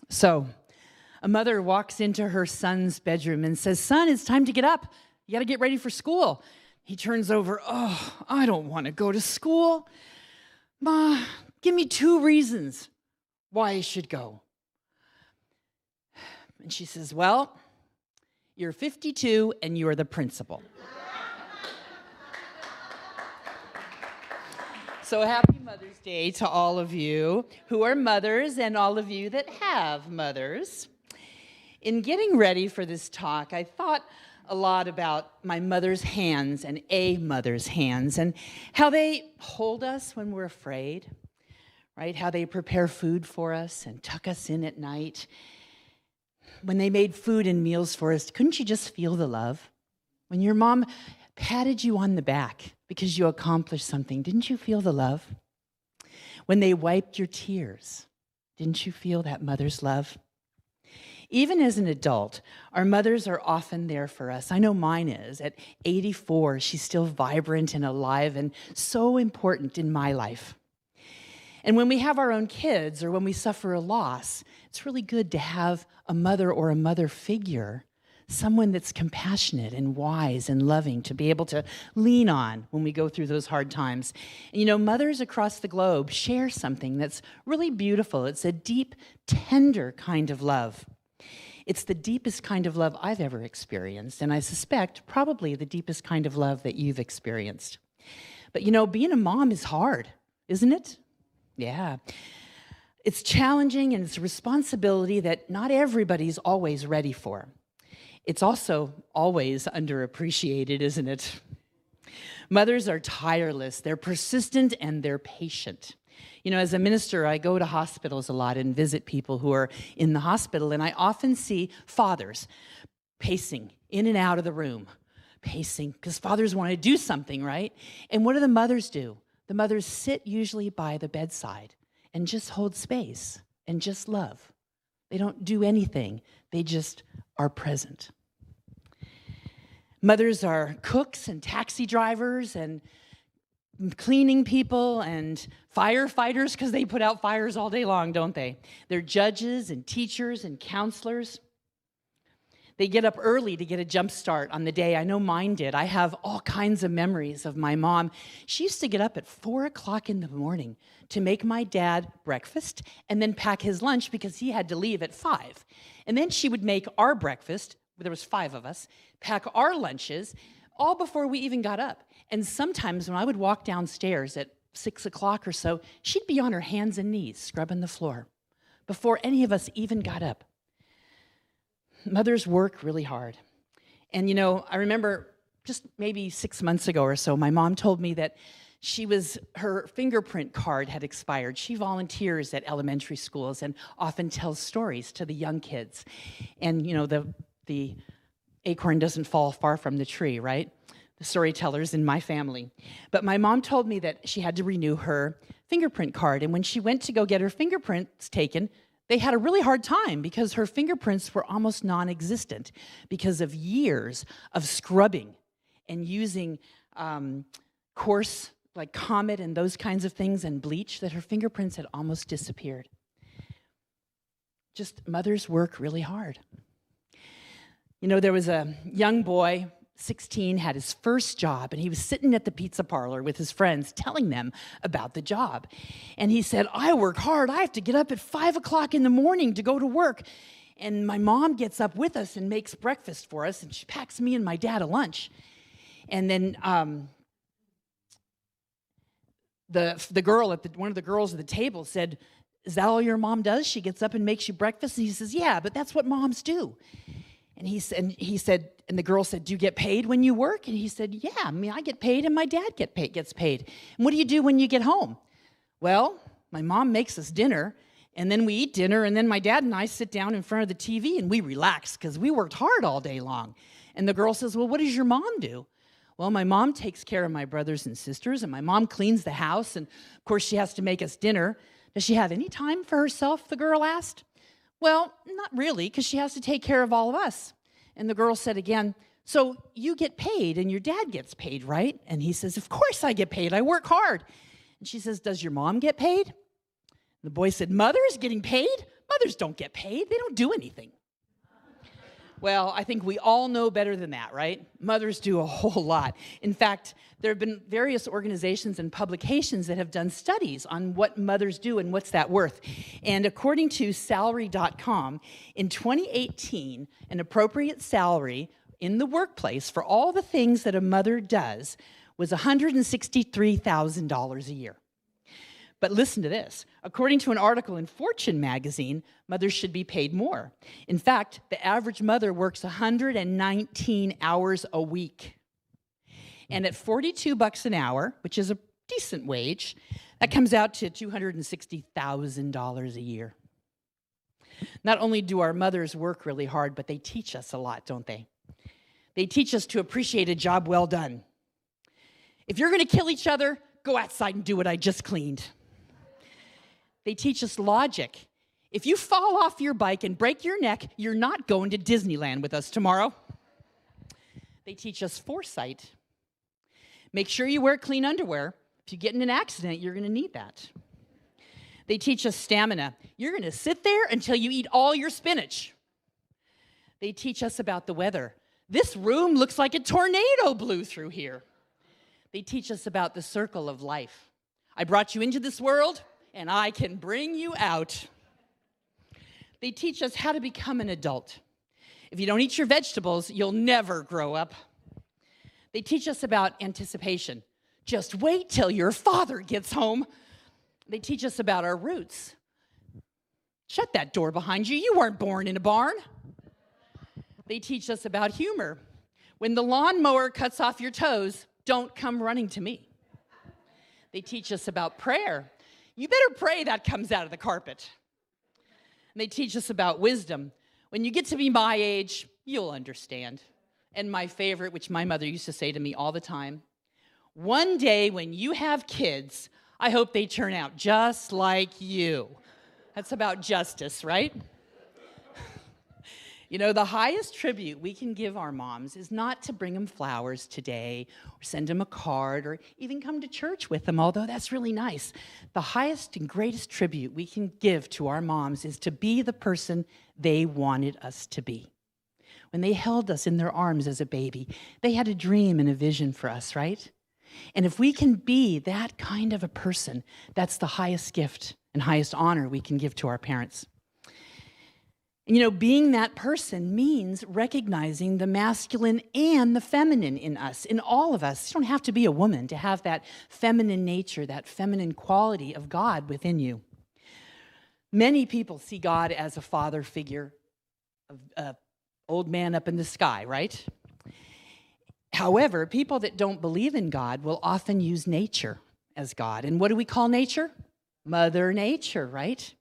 So a mother walks into her son's bedroom and says, "Son, it's time to get up. You got to get ready for school." He turns over, "Oh, I don't want to go to school. Ma, give me 2 reasons why I should go." And she says, "Well, you're 52 and you are the principal." So happy Mother's Day to all of you who are mothers and all of you that have mothers. In getting ready for this talk, I thought a lot about my mother's hands and a mother's hands and how they hold us when we're afraid, right? How they prepare food for us and tuck us in at night. When they made food and meals for us, couldn't you just feel the love? When your mom patted you on the back because you accomplished something, didn't you feel the love? When they wiped your tears, didn't you feel that mother's love? Even as an adult, our mothers are often there for us. I know mine is. At 84, she's still vibrant and alive and so important in my life. And when we have our own kids or when we suffer a loss, it's really good to have a mother or a mother figure, someone that's compassionate and wise and loving to be able to lean on when we go through those hard times. And you know, mothers across the globe share something that's really beautiful. It's a deep, tender kind of love. It's the deepest kind of love I've ever experienced, and I suspect probably the deepest kind of love that you've experienced. But you know, being a mom is hard, isn't it? Yeah. It's challenging, and it's a responsibility that not everybody's always ready for. It's also always underappreciated, isn't it? Mothers are tireless, they're persistent, and they're patient. You know, as a minister, I go to hospitals a lot and visit people who are in the hospital, and I often see fathers pacing in and out of the room, pacing, because fathers want to do something, right? And what do the mothers do? The mothers sit usually by the bedside and just hold space and just love. They don't do anything. They just are present. Mothers are cooks and taxi drivers and cleaning people and firefighters, because they put out fires all day long, don't they? They're judges and teachers and counselors. They get up early to get a jump start on the day. I know mine did. I have all kinds of memories of my mom. She used to get up at 4 o'clock in the morning to make my dad breakfast and then pack his lunch because he had to leave at 5. And then she would make our breakfast, there was 5 of us, pack our lunches, all before we even got up. And sometimes when I would walk downstairs at 6 o'clock or so, she'd be on her hands and knees scrubbing the floor before any of us even got up. Mothers work really hard. And you know, I remember just maybe 6 months ago or so, my mom told me that her fingerprint card had expired. She volunteers at elementary schools and often tells stories to the young kids. And you know, the acorn doesn't fall far from the tree, right? The storytellers in my family. But my mom told me that she had to renew her fingerprint card. And when she went to go get her fingerprints taken, they had a really hard time because her fingerprints were almost non-existent because of years of scrubbing and using coarse, like Comet and those kinds of things and bleach, that her fingerprints had almost disappeared. Just mothers work really hard. You know, there was a young boy, 16, had his first job, and he was sitting at the pizza parlor with his friends telling them about the job. And he said, "I work hard. I have to get up at 5 o'clock in the morning to go to work. And my mom gets up with us and makes breakfast for us, and she packs me and my dad a lunch." And then the girl one of the girls at the table said, "Is that all your mom does? She gets up and makes you breakfast?" And he says, "Yeah, but that's what moms do." And he said, and the girl said, "Do you get paid when you work?" And he said, "Yeah, I mean, I get paid and my dad gets paid. And what do you do when you get home?" "Well, my mom makes us dinner, and then we eat dinner, and then my dad and I sit down in front of the TV and we relax because we worked hard all day long." And the girl says, "Well, what does your mom do?" "Well, my mom takes care of my brothers and sisters, and my mom cleans the house, and of course she has to make us dinner." "Does she have any time for herself?" the girl asked. "Well, not really, because she has to take care of all of us." And the girl said again, "So you get paid and your dad gets paid, right?" And he says, "Of course I get paid. I work hard." And she says, "Does your mom get paid?" The boy said, "Mother is getting paid? Mothers don't get paid. They don't do anything. Well, I think we all know better than that, right? Mothers do a whole lot. In fact, there have been various organizations and publications that have done studies on what mothers do and what's that worth. And according to salary.com, in 2018, an appropriate salary in the workplace for all the things that a mother does was $163,000 a year. But listen to this. According to an article in Fortune magazine, mothers should be paid more. In fact, the average mother works 119 hours a week. And at $42 an hour, which is a decent wage, that comes out to $260,000 a year. Not only do our mothers work really hard, but they teach us a lot, don't they? They teach us to appreciate a job well done. If you're going to kill each other, go outside and do what I just cleaned. They teach us logic. If you fall off your bike and break your neck, you're not going to Disneyland with us tomorrow. They teach us foresight. Make sure you wear clean underwear. If you get in an accident, you're going to need that. They teach us stamina. You're going to sit there until you eat all your spinach. They teach us about the weather. This room looks like a tornado blew through here. They teach us about the circle of life. I brought you into this world, and I can bring you out. They teach us how to become an adult. If you don't eat your vegetables, you'll never grow up. They teach us about anticipation. Just wait till your father gets home. They teach us about our roots. Shut that door behind you. You weren't born in a barn. They teach us about humor. When the lawnmower cuts off your toes, don't come running to me. They teach us about prayer. You better pray that comes out of the carpet. And they teach us about wisdom. When you get to be my age, you'll understand. And my favorite, which my mother used to say to me all the time, one day when you have kids, I hope they turn out just like you. That's about justice, right? You know, the highest tribute we can give our moms is not to bring them flowers today or send them a card or even come to church with them, although that's really nice. The highest and greatest tribute we can give to our moms is to be the person they wanted us to be. When they held us in their arms as a baby, they had a dream and a vision for us, right? And if we can be that kind of a person, that's the highest gift and highest honor we can give to our parents. And you know, being that person means recognizing the masculine and the feminine in us, in all of us. You don't have to be a woman to have that feminine nature, that feminine quality of God within you. Many people see God as a father figure, an old man up in the sky, right? However, people that don't believe in God will often use nature as God. And what do we call nature? Mother Nature, right?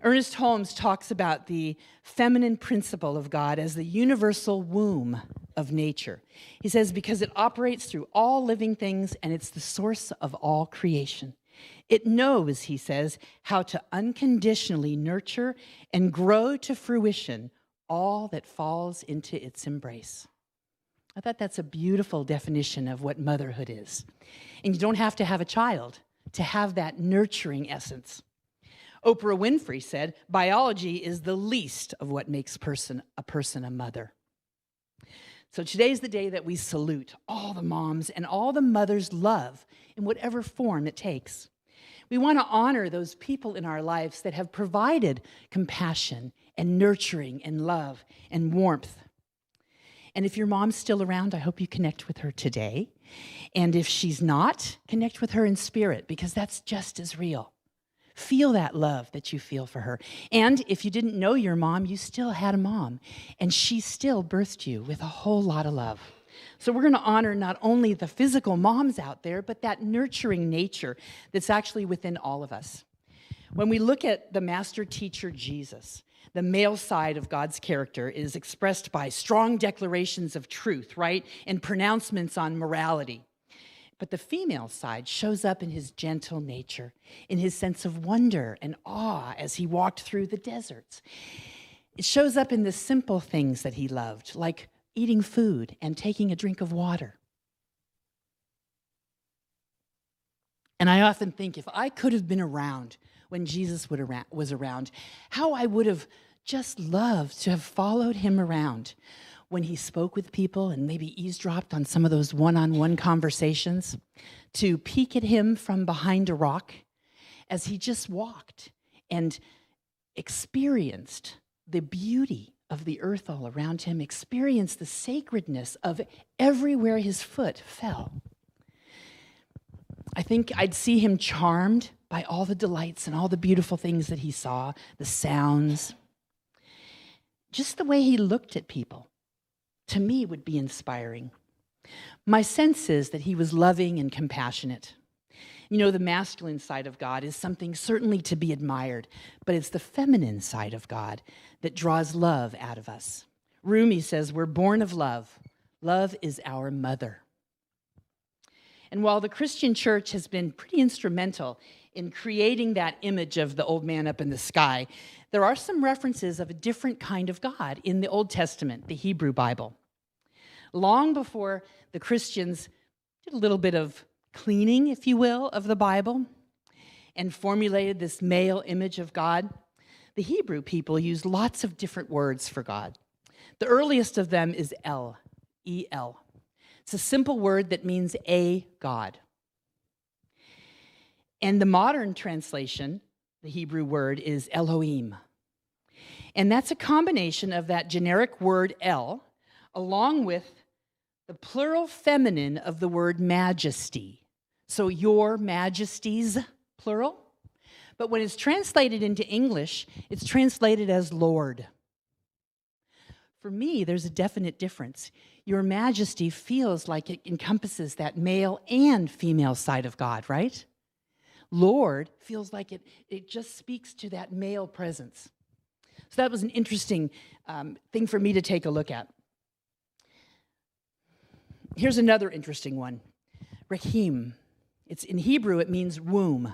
Ernest Holmes talks about the feminine principle of God as the universal womb of nature. He says, because it operates through all living things and it's the source of all creation. It knows, he says, how to unconditionally nurture and grow to fruition all that falls into its embrace. I thought that's a beautiful definition of what motherhood is. And you don't have to have a child to have that nurturing essence. Oprah Winfrey said, biology is the least of what makes a person a mother. So today's the day that we salute all the moms and all the mothers' love in whatever form it takes. We want to honor those people in our lives that have provided compassion and nurturing and love and warmth. And if your mom's still around, I hope you connect with her today. And if she's not, connect with her in spirit, because that's just as real. Feel that love that you feel for her. And if you didn't know your mom, you still had a mom, and she still birthed you with a whole lot of love. So we're going to honor not only the physical moms out there, but that nurturing nature that's actually within all of us. When we look at the master teacher, Jesus, the male side of God's character is expressed by strong declarations of truth, right? And pronouncements on morality. But the female side shows up in his gentle nature, in his sense of wonder and awe as he walked through the deserts. It shows up in the simple things that he loved, like eating food and taking a drink of water. And I often think, if I could have been around when Jesus was around, how I would have just loved to have followed him around when he spoke with people and maybe eavesdropped on some of those one-on-one conversations, to peek at him from behind a rock as he just walked and experienced the beauty of the earth all around him, experienced the sacredness of everywhere his foot fell. I think I'd see him charmed by all the delights and all the beautiful things that he saw, the sounds. Just the way he looked at people, to me, would be inspiring. My sense is that he was loving and compassionate. You know, the masculine side of God is something certainly to be admired, but it's the feminine side of God that draws love out of us. Rumi says, we're born of love. Love is our mother. And while the Christian church has been pretty instrumental in creating that image of the old man up in the sky, there are some references of a different kind of God in the Old Testament, the Hebrew Bible. Long before the Christians did a little bit of cleaning, if you will, of the Bible and formulated this male image of God, the Hebrew people used lots of different words for God. The earliest of them is El, E-L. It's a simple word that means a God. And the modern translation, the Hebrew word, is Elohim. And that's a combination of that generic word El, along with the plural feminine of the word majesty. So your majesties, plural. But when it's translated into English, it's translated as Lord. For me, there's a definite difference. Your majesty feels like it encompasses that male and female side of God, right? Lord feels like it just speaks to that male presence. So that was an interesting thing for me to take a look at. Here's another interesting one. Rahim. It's in Hebrew, it means womb.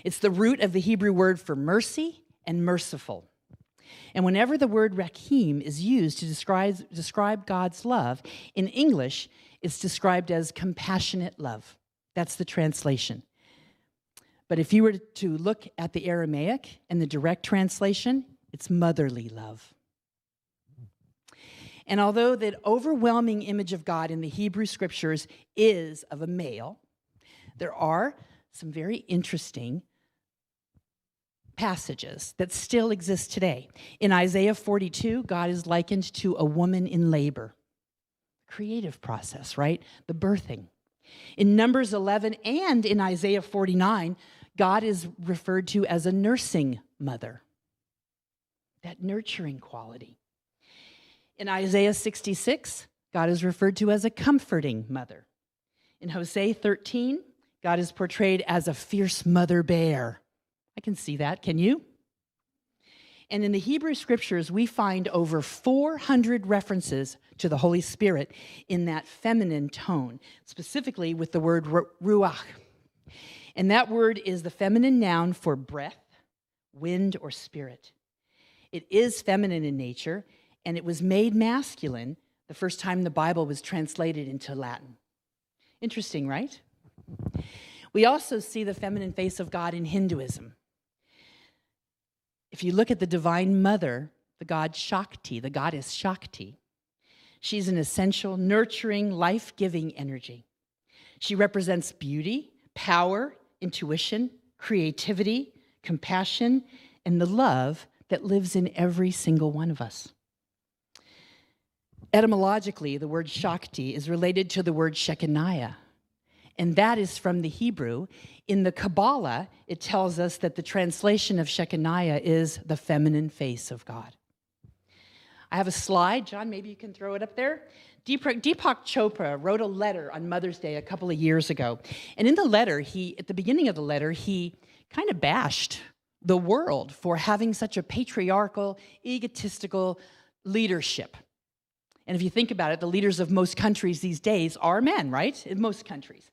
It's the root of the Hebrew word for mercy and merciful. And whenever the word Rahim is used to describe God's love, in English, it's described as compassionate love. That's the translation. But if you were to look at the Aramaic and the direct translation, it's motherly love. And although the overwhelming image of God in the Hebrew scriptures is of a male, there are some very interesting passages that still exist today. In Isaiah 42, God is likened to a woman in labor. Creative process, right? The birthing. In Numbers 11 and in Isaiah 49, God is referred to as a nursing mother. That nurturing quality. In Isaiah 66, God is referred to as a comforting mother. In Hosea 13, God is portrayed as a fierce mother bear. I can see that, can you? And in the Hebrew scriptures, we find over 400 references to the Holy Spirit in that feminine tone, specifically with the word ruach. And that word is the feminine noun for breath, wind, or spirit. It is feminine in nature, and it was made masculine the first time the Bible was translated into Latin. Interesting, right? We also see the feminine face of God in Hinduism. If you look at the Divine Mother, the god Shakti, the goddess Shakti, she's an essential, nurturing, life-giving energy. She represents beauty, power, intuition, creativity, compassion, and the love that lives in every single one of us. Etymologically, the word Shakti is related to the word Shekinah, and that is from the Hebrew. In the Kabbalah, it tells us that the translation of Shekinah is the feminine face of God. I have a slide. John, maybe you can throw it up there. Deepak Chopra wrote a letter on Mother's Day a couple of years ago. And in the letter, at the beginning of the letter, he kind of bashed the world for having such a patriarchal, egotistical leadership. And if you think about it, the leaders of most countries these days are men, right? In most countries.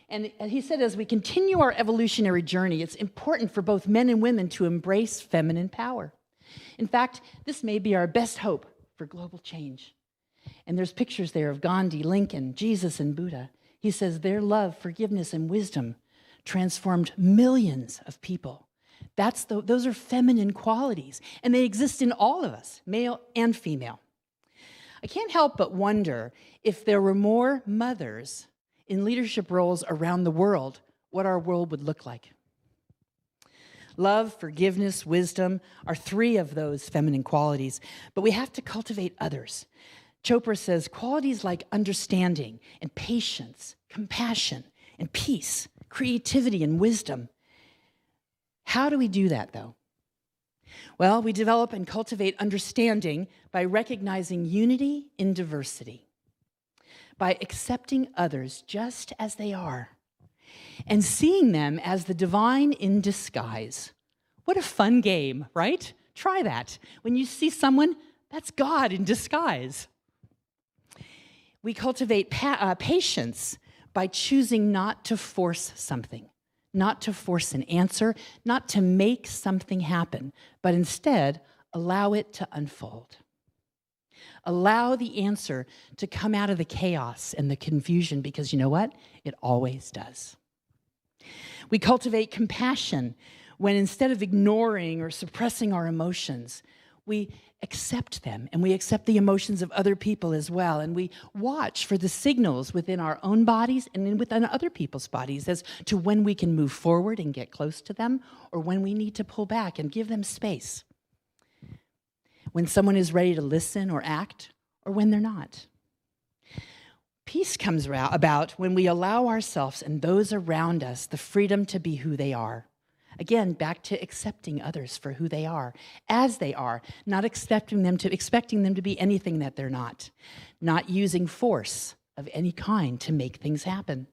And he said, as we continue our evolutionary journey, it's important for both men and women to embrace feminine power. In fact, this may be our best hope for global change. And there's pictures there of Gandhi, Lincoln, Jesus, and Buddha. He says their love, forgiveness, and wisdom transformed millions of people. Those are feminine qualities, and they exist in all of us, male and female. I can't help but wonder if there were more mothers in leadership roles around the world, what our world would look like. Love, forgiveness, wisdom are three of those feminine qualities, but we have to cultivate others. Chopra says qualities like understanding and patience, compassion and peace, creativity and wisdom. How do we do that, though? Well, we develop and cultivate understanding by recognizing unity in diversity, by accepting others just as they are, and seeing them as the divine in disguise. What a fun game, right? Try that. When you see someone, that's God in disguise. We cultivate patience by choosing not to force something, not to force an answer, not to make something happen, but instead allow it to unfold. Allow the answer to come out of the chaos and the confusion, because you know what? It always does. We cultivate compassion when instead of ignoring or suppressing our emotions, we accept them, and we accept the emotions of other people as well, and we watch for the signals within our own bodies and within other people's bodies as to when we can move forward and get close to them, or when we need to pull back and give them space. When someone is ready to listen or act, or when they're not. Peace comes about when we allow ourselves and those around us the freedom to be who they are. Again, back to accepting others for who they are, as they are, not expecting them to be anything that they're not using force of any kind to make things happen.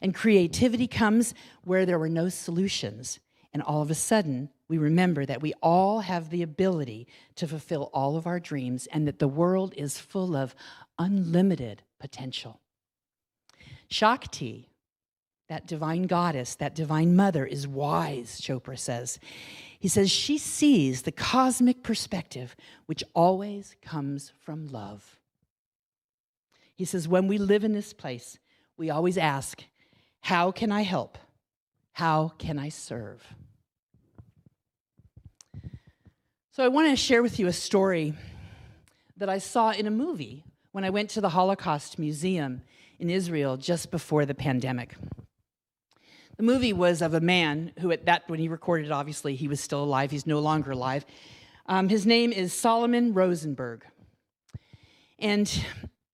And creativity comes where there were no solutions, and all of a sudden, we remember that we all have the ability to fulfill all of our dreams, and that the world is full of unlimited potential. Shakti, that divine goddess, that divine mother, is wise, Chopra says. He says she sees the cosmic perspective, which always comes from love. He says, when we live in this place, we always ask, how can I help? How can I serve? So I want to share with you a story that I saw in a movie when I went to the Holocaust Museum in Israel just before the pandemic. The movie was of a man who, when he recorded it, obviously, he was still alive. He's no longer alive. His name is Solomon Rosenberg. And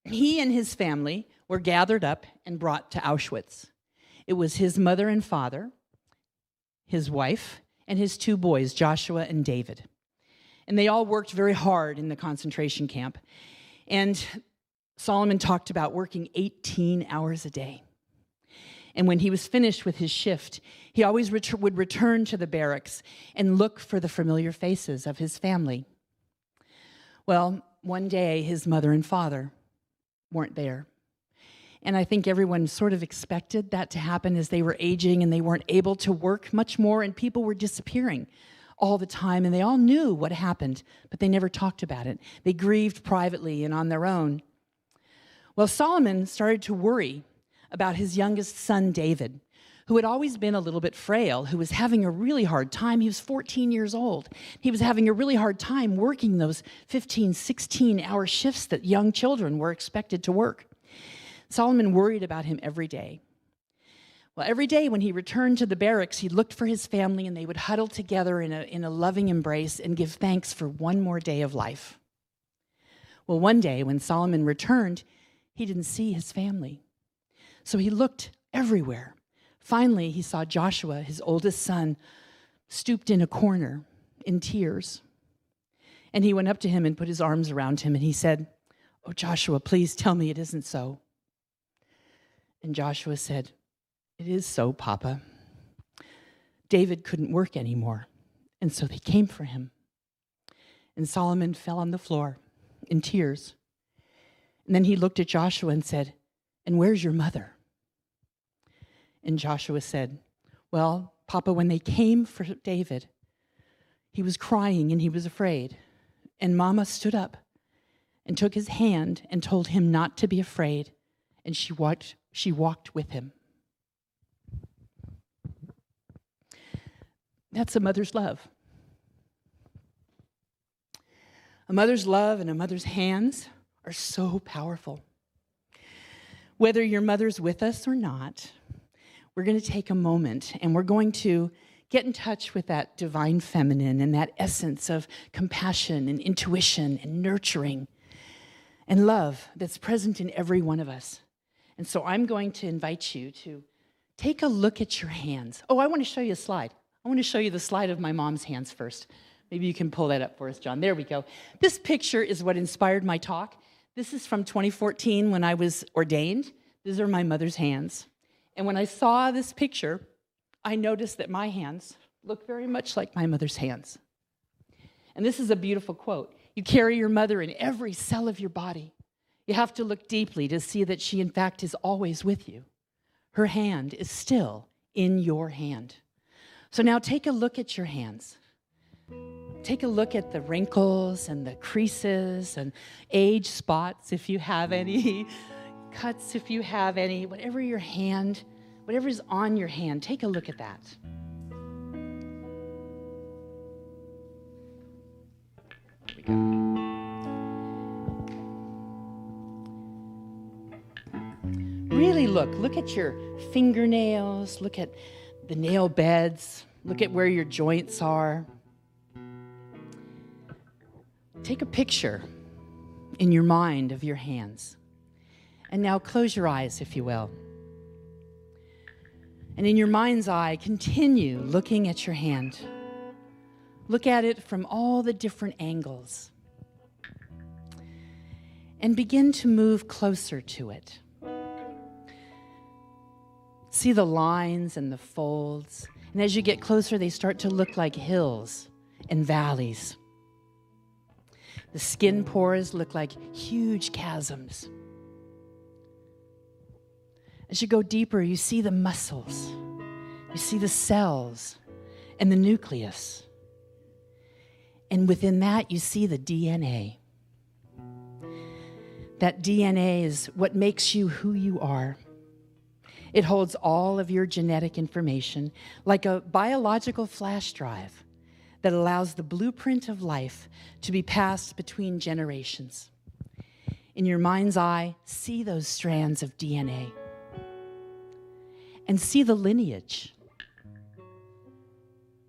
he and his family were gathered up and brought to Auschwitz. It was his mother and father, his wife, and his two boys, Joshua and David. And they all worked very hard in the concentration camp. And Solomon talked about working 18 hours a day. And when he was finished with his shift, he always would return to the barracks and look for the familiar faces of his family. Well, one day, his mother and father weren't there. And I think everyone sort of expected that to happen as they were aging and they weren't able to work much more, and people were disappearing all the time, and they all knew what happened, but they never talked about it. They grieved privately and on their own. Well, Solomon started to worry about his youngest son, David, who had always been a little bit frail, who was having a really hard time. He was 14 years old. He was having a really hard time working those 15, 16-hour shifts that young children were expected to work. Solomon worried about him every day. Well, every day when he returned to the barracks, he looked for his family, and they would huddle together in a loving embrace and give thanks for one more day of life. Well, one day when Solomon returned, he didn't see his family. So he looked everywhere. Finally, he saw Joshua, his oldest son, stooped in a corner in tears. And he went up to him and put his arms around him, and he said, "Oh, Joshua, please tell me it isn't so." And Joshua said, "It is so, Papa. David couldn't work anymore, and so they came for him." And Solomon fell on the floor in tears. And then he looked at Joshua and said, "And where's your mother?" And Joshua said, "Well, Papa, when they came for David, he was crying and he was afraid. And Mama stood up and took his hand and told him not to be afraid. And she walked with him." That's a mother's love. A mother's love and a mother's hands are so powerful. Whether your mother's with us or not, we're going to take a moment and we're going to get in touch with that divine feminine and that essence of compassion and intuition and nurturing and love that's present in every one of us. And so I'm going to invite you to take a look at your hands. Oh, I want to show you a slide. I want to show you the slide of my mom's hands first. Maybe you can pull that up for us, John. There we go. This picture is what inspired my talk. This is from 2014 when I was ordained. These are my mother's hands. And when I saw this picture, I noticed that my hands look very much like my mother's hands. And this is a beautiful quote. You carry your mother in every cell of your body. You have to look deeply to see that she, in fact, is always with you. Her hand is still in your hand. So now take a look at your hands. Take a look at the wrinkles and the creases and age spots if you have any, cuts if you have any, whatever your hand, whatever's on your hand, take a look at that. There we go. Really look at your fingernails, look at the nail beds, look at where your joints are. Take a picture in your mind of your hands. And now close your eyes, if you will. And in your mind's eye, continue looking at your hand. Look at it from all the different angles. And begin to move closer to it. See the lines and the folds. And as you get closer, they start to look like hills and valleys. The skin pores look like huge chasms. As you go deeper, you see the muscles, you see the cells and the nucleus. And within that, you see the DNA. That DNA is what makes you who you are. It holds all of your genetic information like a biological flash drive that allows the blueprint of life to be passed between generations. In your mind's eye, see those strands of DNA and see the lineage,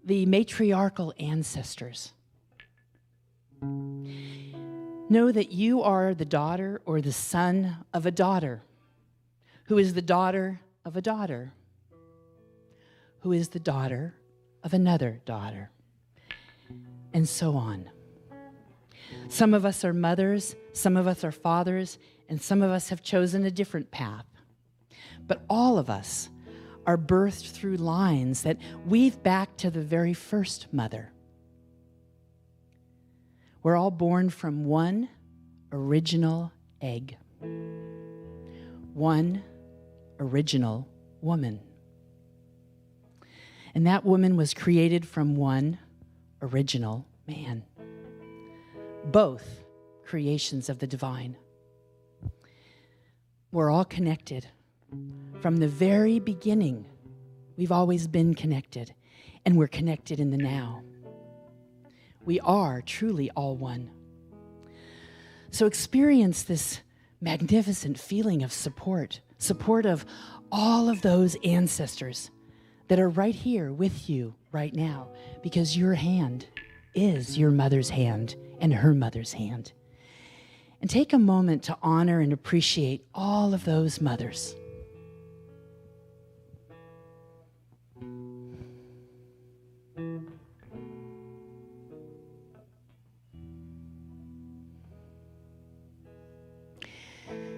the matriarchal ancestors. Know that you are the daughter or the son of a daughter, who is the daughter of a daughter, who is the daughter of another daughter, and so on. Some of us are mothers, some of us are fathers, and some of us have chosen a different path. But all of us are birthed through lines that weave back to the very first mother. We're all born from one original egg, one original woman. And that woman was created from one original man. Both creations of the divine. We're all connected. From the very beginning, we've always been connected, and we're connected in the now. We are truly all one. So experience this magnificent feeling of support of all of those ancestors that are right here with you right now, because your hand is your mother's hand and her mother's hand. And take a moment to honor and appreciate all of those mothers.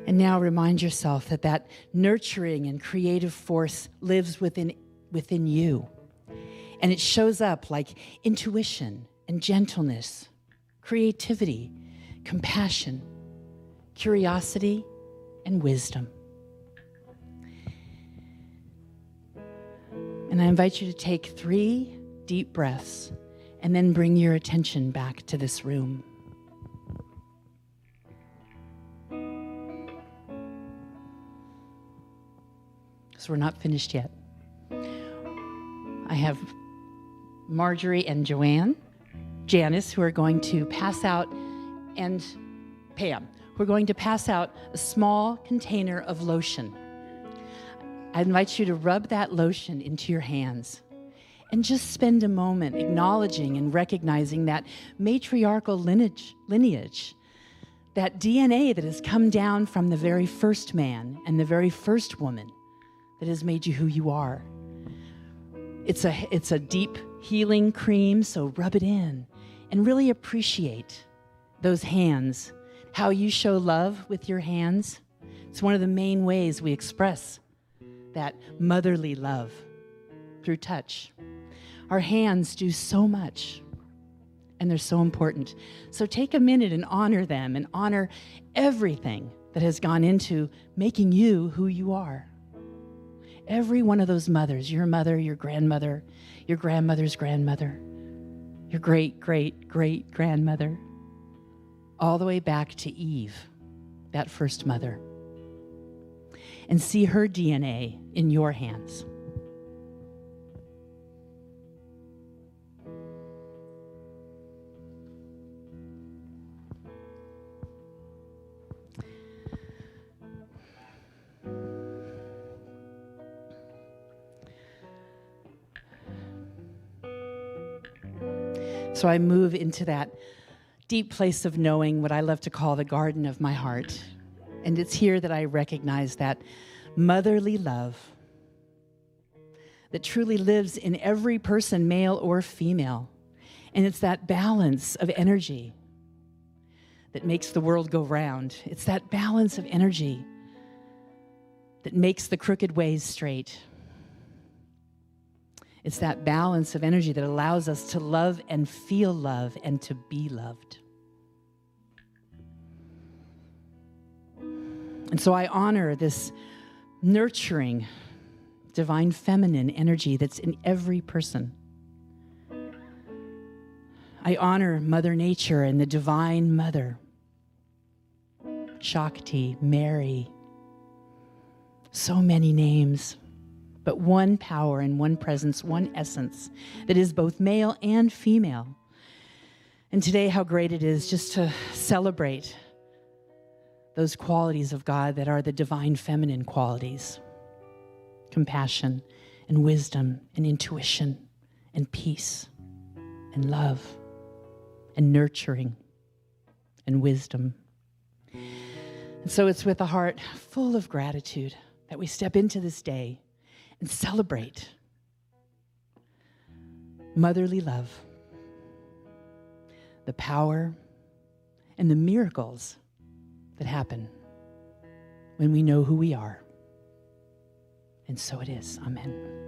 And now remind yourself that that nurturing and creative force lives within you. And it shows up like intuition and gentleness, creativity, compassion, curiosity, and wisdom. And I invite you to take 3 deep breaths and then bring your attention back to this room. So we're not finished yet. I have Marjorie and Janice, who are going to pass out, and Pam, who are going to pass out a small container of lotion. I invite you to rub that lotion into your hands and just spend a moment acknowledging and recognizing that matriarchal lineage, that DNA that has come down from the very first man and the very first woman that has made you who you are. It's a deep healing cream, so rub it in and really appreciate those hands, how you show love with your hands. It's one of the main ways we express that motherly love, through touch. Our hands do so much, and they're so important. So take a minute and honor them and honor everything that has gone into making you who you are. Every one of those mothers, your mother, your grandmother, your grandmother's grandmother, your great-great-great-grandmother, all the way back to Eve, that first mother. And see her DNA in your hands. So I move into that deep place of knowing, what I love to call the garden of my heart. And it's here that I recognize that motherly love that truly lives in every person, male or female. And it's that balance of energy that makes the world go round. It's that balance of energy that makes the crooked ways straight. It's that balance of energy that allows us to love and feel love and to be loved. And so I honor this nurturing, divine feminine energy that's in every person. I honor Mother Nature and the Divine Mother, Shakti, Mary, so many names, but one power and one presence, one essence that is both male and female. And today, how great it is just to celebrate those qualities of God that are the divine feminine qualities: compassion and wisdom and intuition and peace and love and nurturing and wisdom. And so it's with a heart full of gratitude that we step into this day and celebrate motherly love, the power and the miracles that happen when we know who we are. And so it is. Amen.